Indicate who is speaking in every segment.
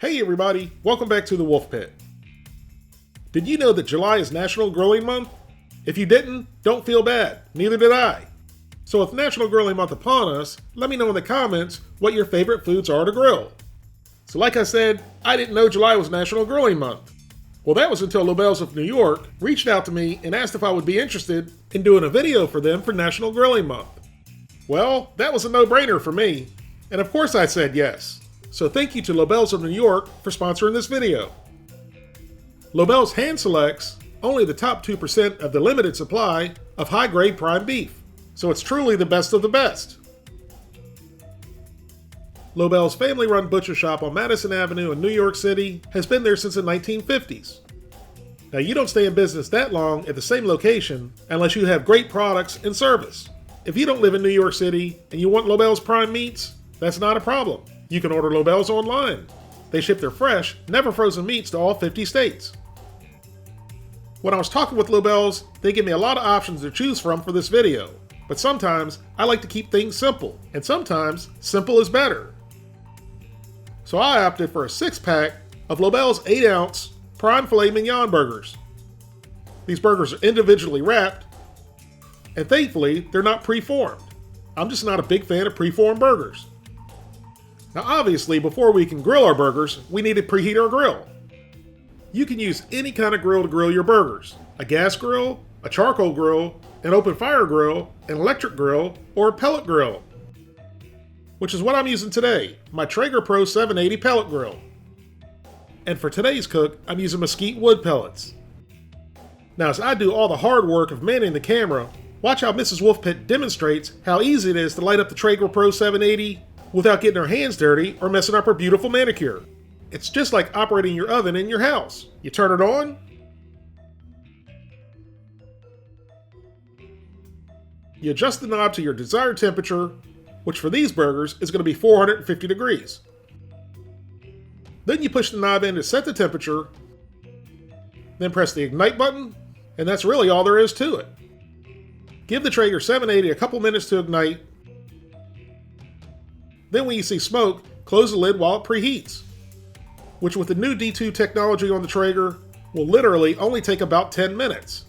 Speaker 1: Hey everybody, welcome back to the Wolf Pit. Did you know that July is National Grilling Month? If you didn't, don't feel bad, neither did I. So with National Grilling Month upon us, let me know in the comments what your favorite foods are to grill. So like I said, I didn't know July was National Grilling Month. Well, that was until Lobels of New York reached out to me and asked if I would be interested in doing a video for them for National Grilling Month. Well, that was a no-brainer for me, and of course I said yes. So thank you to Lobels of New York for sponsoring this video. Lobels hand selects only the top 2% of the limited supply of high-grade prime beef, so it's truly the best of the best. Lobels' family-run butcher shop on Madison Avenue in New York City has been there since the 1950s. Now you don't stay in business that long at the same location unless you have great products and service. If you don't live in New York City and you want Lobels prime meats, that's not a problem. You can order Lobels online. They ship their fresh, never frozen meats to all 50 states. When I was talking with Lobels, they give me a lot of options to choose from for this video, but sometimes I like to keep things simple, and sometimes simple is better. So I opted for a 6-pack of Lobels 8-ounce prime filet mignon burgers. These burgers are individually wrapped, and thankfully they're not pre-formed. I'm just not a big fan of pre-formed burgers. Now obviously, before we can grill our burgers, we need to preheat our grill. You can use any kind of grill to grill your burgers. A gas grill, a charcoal grill, an open fire grill, an electric grill, or a pellet grill. Which is what I'm using today, my Traeger Pro 780 pellet grill. And for today's cook, I'm using mesquite wood pellets. Now as I do all the hard work of manning the camera, watch how Mrs. Wolfe Pit demonstrates how easy it is to light up the Traeger Pro 780 without getting her hands dirty or messing up her beautiful manicure. It's just like operating your oven in your house. You turn it on, you adjust the knob to your desired temperature, which for these burgers is going to be 450 degrees. Then you push the knob in to set the temperature, then press the ignite button, and that's really all there is to it. Give the Traeger 780 a couple minutes to ignite. Then when you see smoke, close the lid while it preheats, which with the new D2 technology on the Traeger will literally only take about 10 minutes.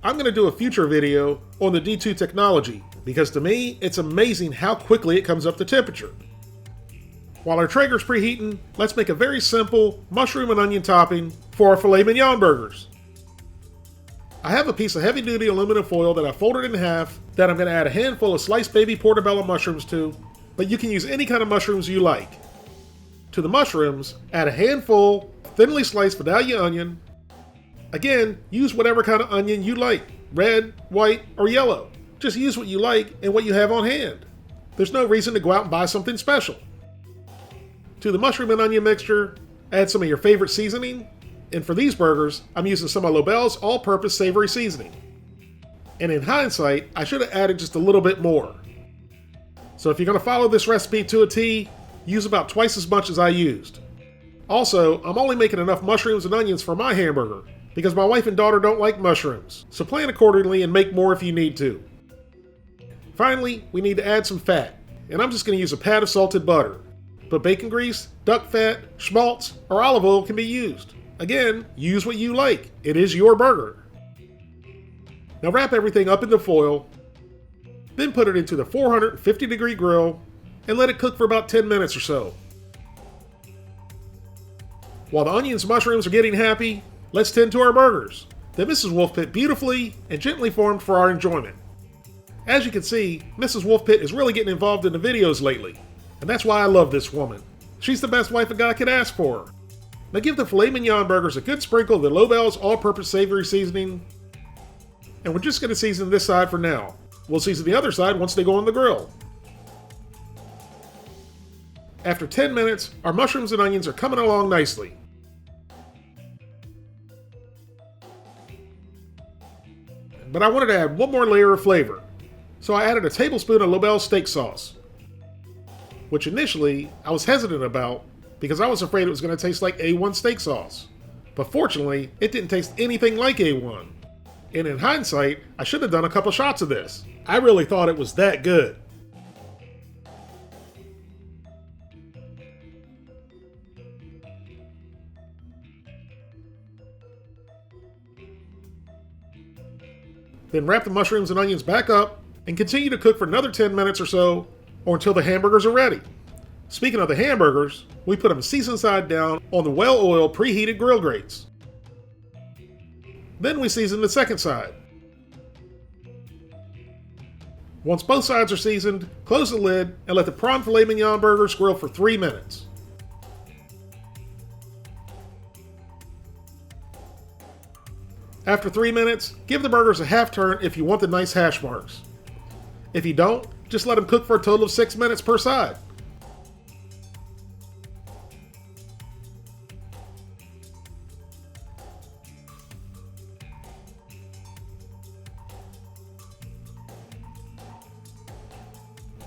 Speaker 1: I'm going to do a future video on the D2 technology because to me, it's amazing how quickly it comes up to temperature. While our Traeger's preheating, let's make a very simple mushroom and onion topping for our filet mignon burgers. I have a piece of heavy-duty aluminum foil that I folded in half that I'm going to add a handful of sliced baby portobello mushrooms to, but you can use any kind of mushrooms you like. To the mushrooms, add a handful thinly sliced Vidalia onion. Again, use whatever kind of onion you like, red, white, or yellow. Just use what you like and what you have on hand. There's no reason to go out and buy something special. To the mushroom and onion mixture, add some of your favorite seasoning. And for these burgers, I'm using some of Lobels all-purpose savory seasoning. And in hindsight, I should have added just a little bit more. So if you're going to follow this recipe to a T, use about twice as much as I used. Also, I'm only making enough mushrooms and onions for my hamburger because my wife and daughter don't like mushrooms, so plan accordingly and make more if you need to. Finally, we need to add some fat, and I'm just going to use a pat of salted butter. But bacon grease, duck fat, schmaltz, or olive oil can be used. Again, use what you like. It is your burger. Now wrap everything up in the foil, then put it into the 450 degree grill and let it cook for about 10 minutes or so. While the onions and mushrooms are getting happy, let's tend to our burgers that Mrs. Wolfe Pit beautifully and gently formed for our enjoyment. As you can see, Mrs. Wolfe Pit is really getting involved in the videos lately, and that's why I love this woman. She's the best wife a guy could ask for. Now give the filet mignon burgers a good sprinkle of the Lobels all-purpose savory seasoning, and we're just going to season this side for now. We'll season the other side once they go on the grill. After 10 minutes, our mushrooms and onions are coming along nicely. But I wanted to add one more layer of flavor, so I added a tablespoon of Lobel steak sauce, which initially I was hesitant about because I was afraid it was going to taste like A1 steak sauce. But fortunately, it didn't taste anything like A1. And in hindsight, I should have done a couple shots of this. I really thought it was that good. Then wrap the mushrooms and onions back up and continue to cook for another 10 minutes or so, or until the hamburgers are ready. Speaking of the hamburgers, we put them seasoned side down on the well-oiled preheated grill grates. Then we season the second side. Once both sides are seasoned, close the lid and let the prawn filet mignon burgers grill for 3 minutes. After 3 minutes, give the burgers a half turn if you want the nice hash marks. If you don't, just let them cook for a total of 6 minutes per side.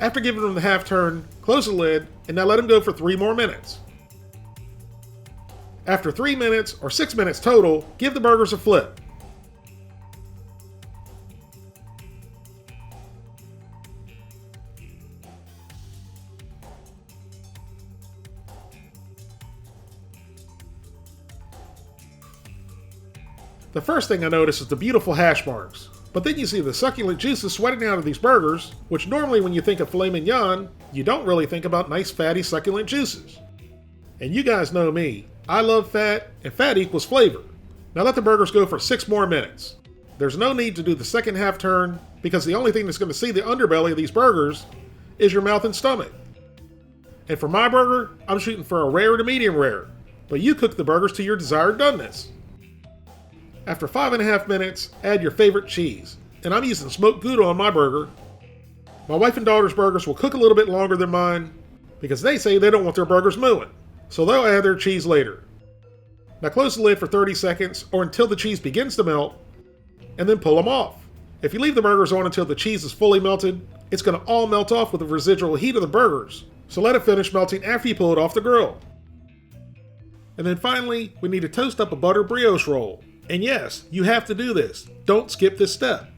Speaker 1: After giving them the half turn, close the lid and now let them go for 3 more minutes. After 3 minutes, or 6 minutes total, give the burgers a flip. The first thing I notice is the beautiful hash marks, but then you see the succulent juices sweating out of these burgers, which normally when you think of filet mignon, you don't really think about nice fatty succulent juices. And you guys know me, I love fat, and fat equals flavor. Now let the burgers go for 6 more minutes. There's no need to do the second half turn, because the only thing that's going to see the underbelly of these burgers is your mouth and stomach. And for my burger, I'm shooting for a rare to medium rare, but you cook the burgers to your desired doneness. After 5.5 minutes, add your favorite cheese, and I'm using smoked Gouda on my burger. My wife and daughter's burgers will cook a little bit longer than mine, because they say they don't want their burgers mooing, so they'll add their cheese later. Now close the lid for 30 seconds, or until the cheese begins to melt, and then pull them off. If you leave the burgers on until the cheese is fully melted, it's going to all melt off with the residual heat of the burgers, so let it finish melting after you pull it off the grill. And then finally, we need to toast up a buttered brioche roll. And yes, you have to do this. Don't skip this step.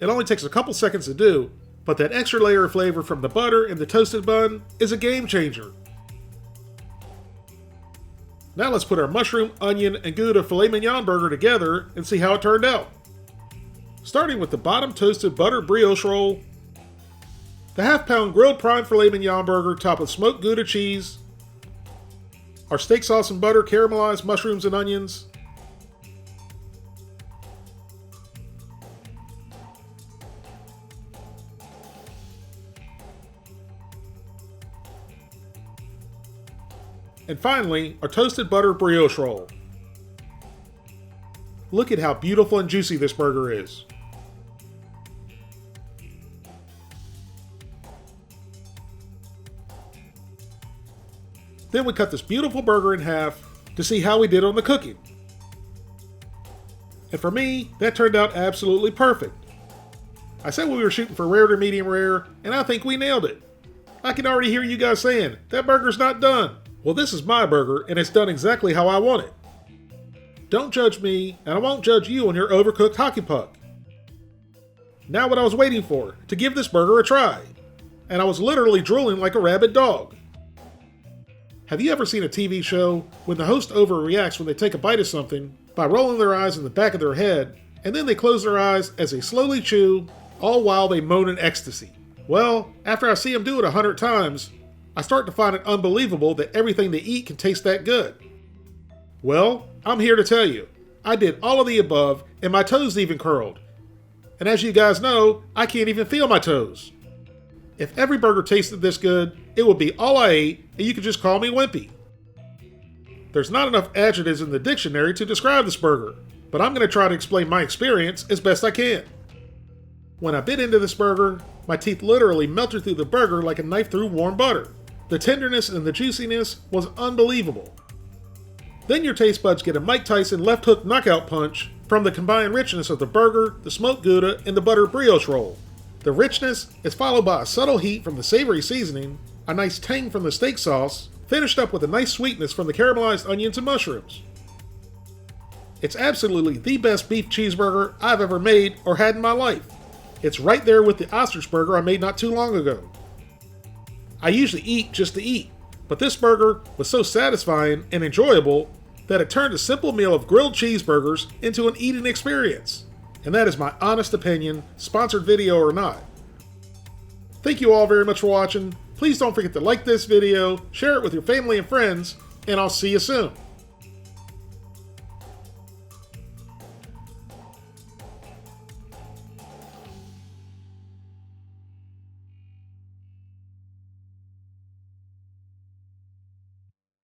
Speaker 1: It only takes a couple seconds to do, but that extra layer of flavor from the butter and the toasted bun is a game changer. Now let's put our mushroom, onion, and Gouda filet mignon burger together and see how it turned out. Starting with the bottom toasted buttered brioche roll, the half-pound grilled prime filet mignon burger topped with smoked Gouda cheese, our steak sauce and butter caramelized mushrooms and onions, and finally, our toasted buttered brioche roll. Look at how beautiful and juicy this burger is. Then we cut this beautiful burger in half to see how we did on the cooking. And for me, that turned out absolutely perfect. I said we were shooting for rare to medium rare, and I think we nailed it. I can already hear you guys saying, that burger's not done. Well, this is my burger, and it's done exactly how I want it. Don't judge me, and I won't judge you on your overcooked hockey puck. Now what I was waiting for, to give this burger a try. And I was literally drooling like a rabid dog. Have you ever seen a TV show when the host overreacts when they take a bite of something by rolling their eyes in the back of their head, and then they close their eyes as they slowly chew, all while they moan in ecstasy? Well, after I see them do it 100 times, I start to find it unbelievable that everything they eat can taste that good. Well, I'm here to tell you, I did all of the above, and my toes even curled. And as you guys know, I can't even feel my toes. If every burger tasted this good, it would be all I ate, and you could just call me wimpy. There's not enough adjectives in the dictionary to describe this burger, but I'm going to try to explain my experience as best I can. When I bit into this burger, my teeth literally melted through the burger like a knife through warm butter. The tenderness and the juiciness was unbelievable. Then your taste buds get a Mike Tyson left hook knockout punch from the combined richness of the burger, the smoked Gouda, and the buttered brioche roll. The richness is followed by a subtle heat from the savory seasoning, a nice tang from the steak sauce, finished up with a nice sweetness from the caramelized onions and mushrooms. It's absolutely the best beef cheeseburger I've ever made or had in my life. It's right there with the ostrich burger I made not too long ago. I usually eat just to eat, but this burger was so satisfying and enjoyable that it turned a simple meal of grilled cheeseburgers into an eating experience. And that is my honest opinion, sponsored video or not. Thank you all very much for watching. Please don't forget to like this video, share it with your family and friends, and I'll see you soon.